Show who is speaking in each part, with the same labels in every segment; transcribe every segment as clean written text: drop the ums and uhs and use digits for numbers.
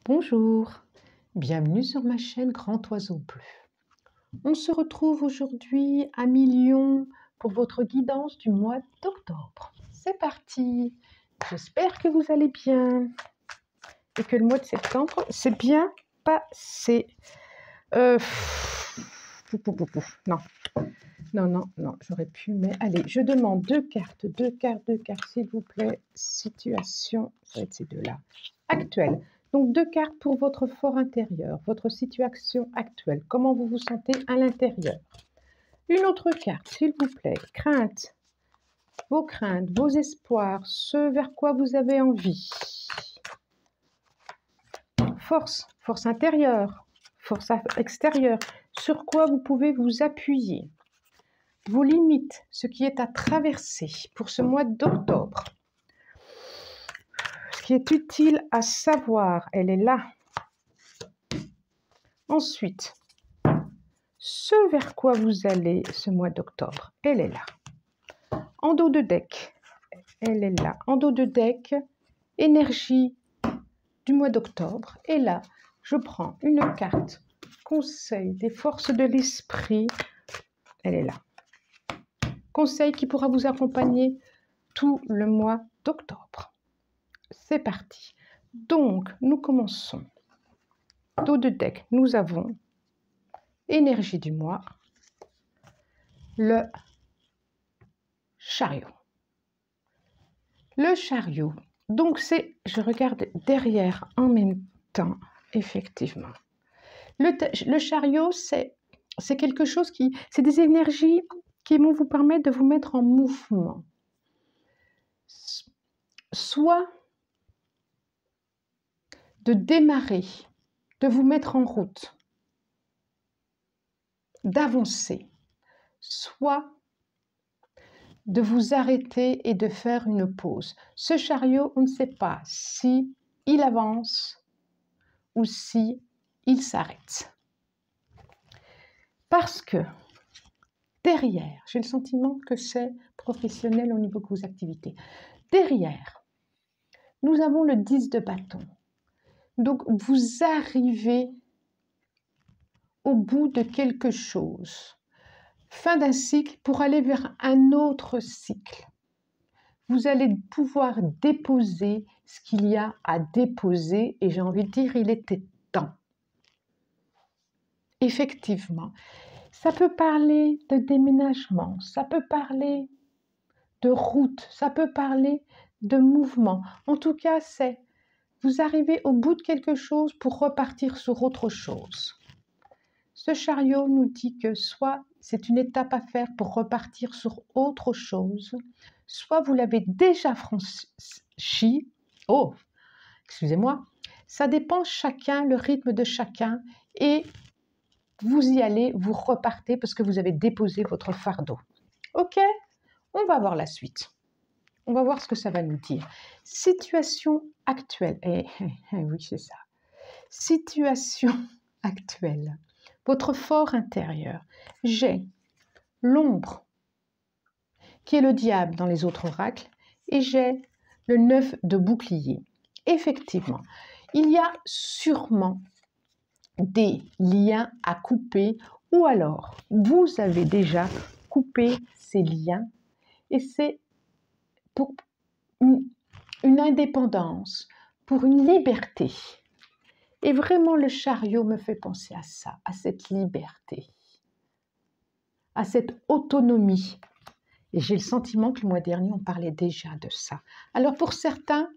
Speaker 1: Bonjour, bienvenue sur ma chaîne Grand Oiseau Bleu. On se retrouve aujourd'hui à Million pour votre guidance du mois d'octobre. C'est parti, j'espère que vous allez bien et que le mois de septembre s'est bien passé. Non, j'aurais pu, mais allez, je demande deux cartes, s'il vous plaît. Situation, ça va être ces deux-là, actuelle. Donc, deux cartes pour votre fort intérieur, votre situation actuelle, comment vous vous sentez à l'intérieur. Une autre carte, s'il vous plaît, crainte, vos espoirs, ce vers quoi vous avez envie. Force intérieure, force extérieure, sur quoi vous pouvez vous appuyer. Vos limites, ce qui est à traverser pour ce mois d'octobre. Ce qui est utile à savoir, elle est là. Ensuite, ce vers quoi vous allez ce mois d'octobre, elle est là. En dos de deck, elle est là. En dos de deck, énergie du mois d'octobre. Et là, je prends une carte, conseil des forces de l'esprit, elle est là. Conseil qui pourra vous accompagner tout le mois d'octobre. C'est parti. Donc, nous commençons. Dos de deck, nous avons énergie du mois, le chariot. Le chariot, donc c'est, je regarde derrière en même temps, effectivement. Le chariot, c'est quelque chose qui, c'est des énergies qui vont vous permettre de vous mettre en mouvement. Soit de démarrer, de vous mettre en route, d'avancer, soit de vous arrêter et de faire une pause. Ce chariot, on ne sait pas si il avance ou si il s'arrête. Parce que derrière, j'ai le sentiment que c'est professionnel au niveau de vos activités. Derrière, nous avons le 10 de bâton. Donc, vous arrivez au bout de quelque chose. Fin d'un cycle pour aller vers un autre cycle. Vous allez pouvoir déposer ce qu'il y a à déposer et j'ai envie de dire, il était temps. Effectivement, ça peut parler de déménagement, ça peut parler de route, ça peut parler de mouvement. En tout cas, c'est vous arrivez au bout de quelque chose pour repartir sur autre chose. Ce chariot nous dit que soit c'est une étape à faire pour repartir sur autre chose, soit vous l'avez déjà franchi. Oh, excusez-moi. Ça dépend chacun, le rythme de chacun, et vous y allez, vous repartez parce que vous avez déposé votre fardeau. Ok, on va voir la suite. On va voir ce que ça va nous dire. Situation actuelle. Oui, c'est ça. Situation actuelle. Votre fort intérieur. J'ai l'ombre, qui est le diable dans les autres oracles, et j'ai le 9 de bouclier. Effectivement, il y a sûrement des liens à couper, ou alors vous avez déjà coupé ces liens, et c'est pour une indépendance, pour une liberté. Et vraiment, le chariot me fait penser à ça, à cette liberté, à cette autonomie. Et j'ai le sentiment que le mois dernier, on parlait déjà de ça. Alors pour certains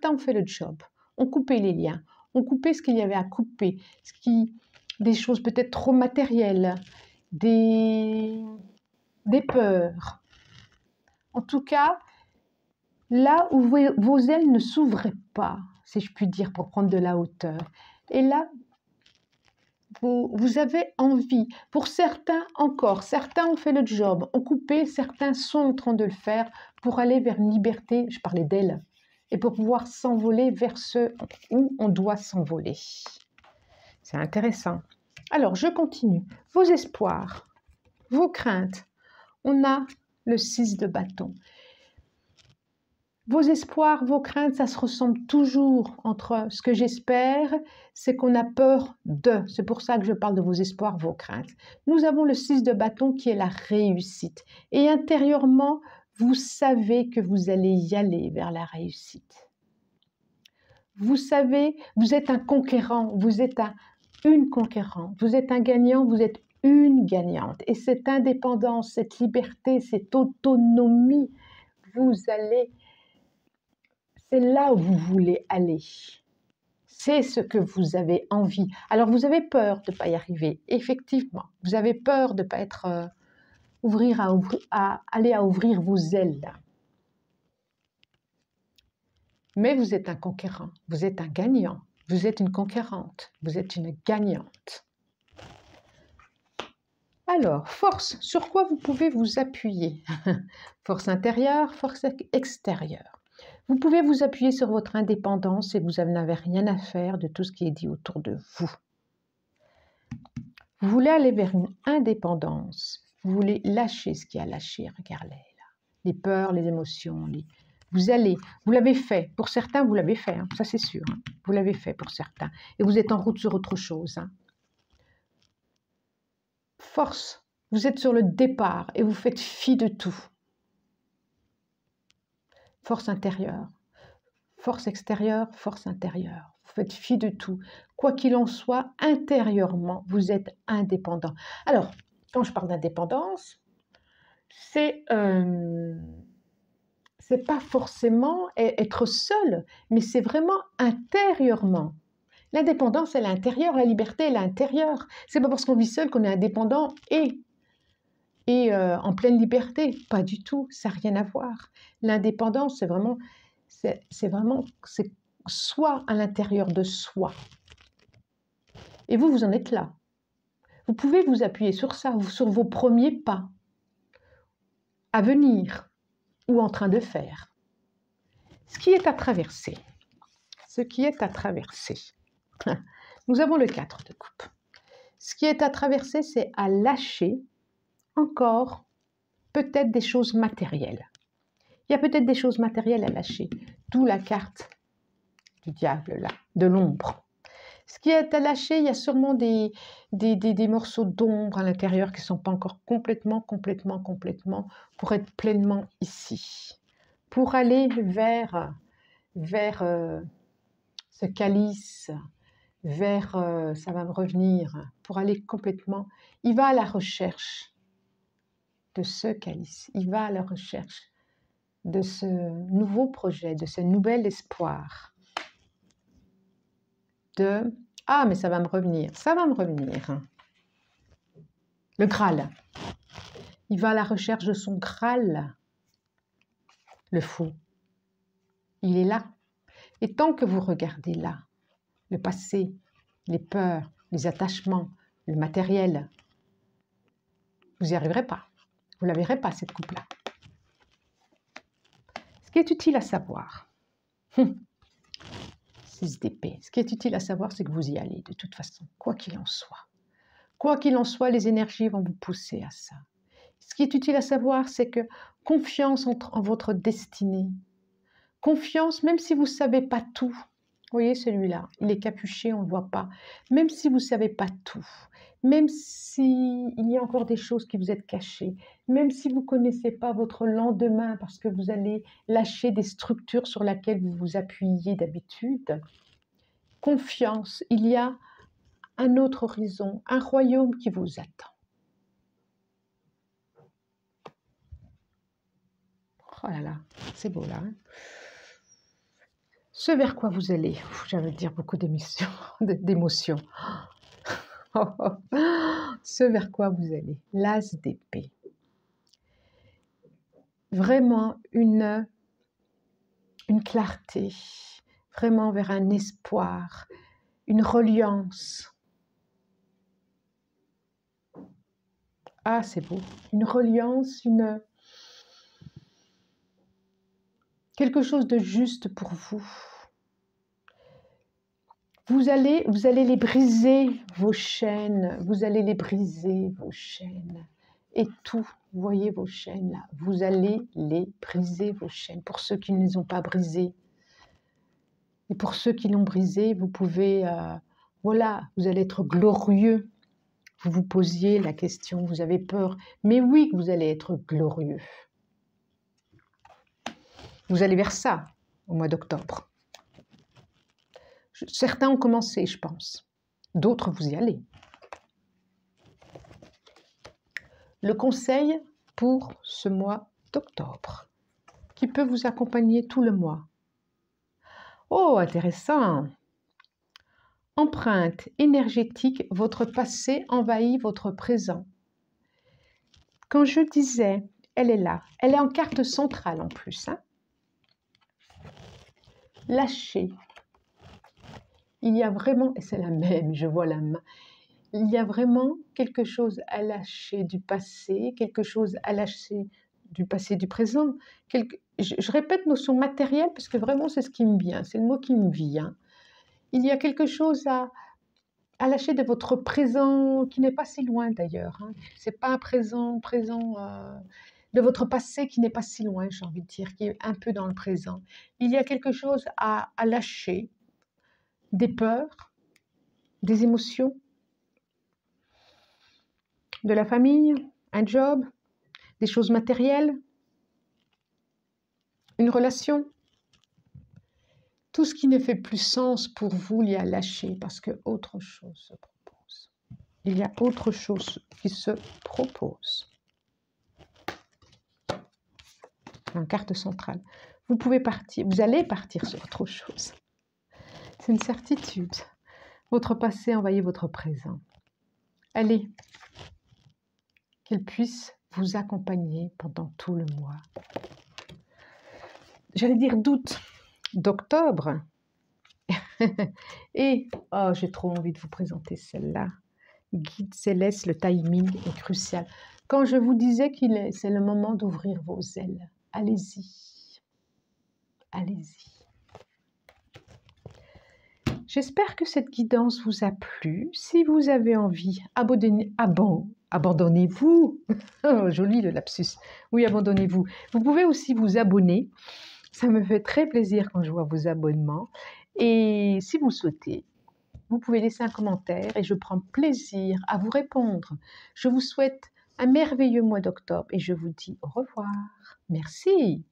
Speaker 1: ont fait le job, ont coupé les liens, ont coupé ce qu'il y avait à couper, des choses peut-être trop matérielles, des peurs. En tout cas, là où vos ailes ne s'ouvraient pas, si je puis dire, pour prendre de la hauteur. Et là, vous avez envie. Pour certains encore, certains ont fait le job, ont coupé, certains sont en train de le faire pour aller vers une liberté, je parlais d'ailes, et pour pouvoir s'envoler vers ce où on doit s'envoler. C'est intéressant. Alors, je continue. Vos espoirs, vos craintes. On a le 6 de bâton. Vos espoirs, vos craintes, ça se ressemble toujours entre ce que j'espère, c'est qu'on a peur de. C'est pour ça que je parle de vos espoirs, vos craintes. Nous avons le 6 de bâton qui est la réussite. Et intérieurement, vous savez que vous allez y aller vers la réussite. Vous savez, vous êtes un conquérant, vous êtes une conquérante, vous êtes un gagnant, vous êtes une gagnante. Et cette indépendance, cette liberté, cette autonomie, vous allez... C'est là où vous voulez aller. C'est ce que vous avez envie. Alors, vous avez peur de ne pas y arriver, effectivement. Vous avez peur de ne pas être... aller à ouvrir vos ailes. Mais vous êtes un conquérant, vous êtes un gagnant, vous êtes une conquérante, vous êtes une gagnante. Alors, force, sur quoi vous pouvez vous appuyer? Force intérieure, force extérieure. Vous pouvez vous appuyer sur votre indépendance et vous n'avez rien à faire de tout ce qui est dit autour de vous. Vous voulez aller vers une indépendance, vous voulez lâcher ce qui a lâché, regardez là. Les peurs, les émotions, vous l'avez fait. Pour certains, vous l'avez fait, hein, ça c'est sûr. Hein. Vous l'avez fait pour certains. Et vous êtes en route sur autre chose. Hein. Force, vous êtes sur le départ et vous faites fi de tout. Force intérieure, force extérieure, force intérieure. Vous faites fi de tout. Quoi qu'il en soit, intérieurement, vous êtes indépendant. Alors, quand je parle d'indépendance, c'est pas forcément être seul, mais c'est vraiment intérieurement. L'indépendance, elle est intérieure, la liberté, elle est intérieure. C'est pas parce qu'on vit seul qu'on est indépendant et en pleine liberté. Pas du tout, ça n'a rien à voir. L'indépendance, c'est soi à l'intérieur de soi. Et vous en êtes là. Vous pouvez vous appuyer sur ça, sur vos premiers pas à venir ou en train de faire. Ce qui est à traverser. Ce qui est à traverser. Nous avons le 4 de coupe. Ce qui est à traverser, c'est à lâcher encore peut-être des choses matérielles. Il y a peut-être des choses matérielles à lâcher, d'où la carte du diable, là, de l'ombre. Ce qui est à lâcher, il y a sûrement des morceaux d'ombre à l'intérieur qui ne sont pas encore complètement pour être pleinement ici. Pour aller vers ce calice, ça va me revenir, pour aller complètement, il va à la recherche de ce calice, il va à la recherche de ce nouveau projet, de ce nouvel espoir, mais ça va me revenir, le Graal, il va à la recherche de son Graal, le fou, il est là, et tant que vous regardez là, le passé, les peurs, les attachements, le matériel, vous n'y arriverez pas. Vous ne la verrez pas, cette coupe-là. Ce qui est utile à savoir, 6 d'épée, ce qui est utile à savoir, c'est que vous y allez de toute façon, quoi qu'il en soit. Quoi qu'il en soit, les énergies vont vous pousser à ça. Ce qui est utile à savoir, c'est que confiance en votre destinée. Confiance, même si vous ne savez pas tout. Vous voyez celui-là, il est capuché, on ne le voit pas. Même si vous ne savez pas tout, même s'il y a encore des choses qui vous êtes cachées, même si vous ne connaissez pas votre lendemain parce que vous allez lâcher des structures sur lesquelles vous vous appuyez d'habitude, confiance, il y a un autre horizon, un royaume qui vous attend. Oh là là, c'est beau là. Hein, ce vers quoi vous allez, j'allais dire beaucoup d'émotions. Ce vers quoi vous allez, l'as d'épée. Vraiment une clarté, vraiment vers un espoir, une reliance. Ah, c'est beau. Une reliance, quelque chose de juste pour vous. Vous allez les briser, vos chaînes. Vous allez les briser, vos chaînes. Et tout, vous voyez vos chaînes là, vous allez les briser, vos chaînes, pour ceux qui ne les ont pas brisées. Et pour ceux qui l'ont brisé, vous pouvez, voilà, vous allez être glorieux. Vous vous posiez la question, vous avez peur, mais oui que vous allez être glorieux. Vous allez vers ça au mois d'octobre. Certains ont commencé, je pense. D'autres, vous y allez. Le conseil pour ce mois d'octobre, qui peut vous accompagner tout le mois. Oh, intéressant! Empreinte énergétique, votre passé envahit votre présent. Quand je disais, elle est là, elle est en carte centrale en plus. Hein? Lâcher. Il y a vraiment, et c'est la même, je vois la main, il y a vraiment quelque chose à lâcher du passé, quelque chose à lâcher du passé, du présent. Je répète notion matérielle parce que vraiment c'est ce qui me vient, c'est le mot qui me vient. Il y a quelque chose à lâcher de votre présent qui n'est pas si loin d'ailleurs. Hein. C'est pas un présent de votre passé qui n'est pas si loin, j'ai envie de dire, qui est un peu dans le présent. Il y a quelque chose à lâcher, des peurs, des émotions, de la famille, un job, des choses matérielles, une relation. Tout ce qui ne fait plus sens pour vous, il y a à lâcher parce que autre chose se propose. Il y a autre chose qui se propose. En carte centrale. Vous pouvez partir, vous allez partir sur autre chose. C'est une certitude. Votre passé envahit votre présent. Allez, qu'il puisse vous accompagner pendant tout le mois. J'allais dire d'août, d'octobre. Et, oh, j'ai trop envie de vous présenter celle-là. Guide céleste, le timing est crucial. Quand je vous disais c'est le moment d'ouvrir vos ailes, allez-y. Allez-y. J'espère que cette guidance vous a plu. Si vous avez envie, abandonnez-vous. Oh, joli le lapsus. Oui, abandonnez-vous. Vous pouvez aussi vous abonner. Ça me fait très plaisir quand je vois vos abonnements. Et si vous souhaitez, vous pouvez laisser un commentaire et je prends plaisir à vous répondre. Je vous souhaite un merveilleux mois d'octobre et je vous dis au revoir. Merci.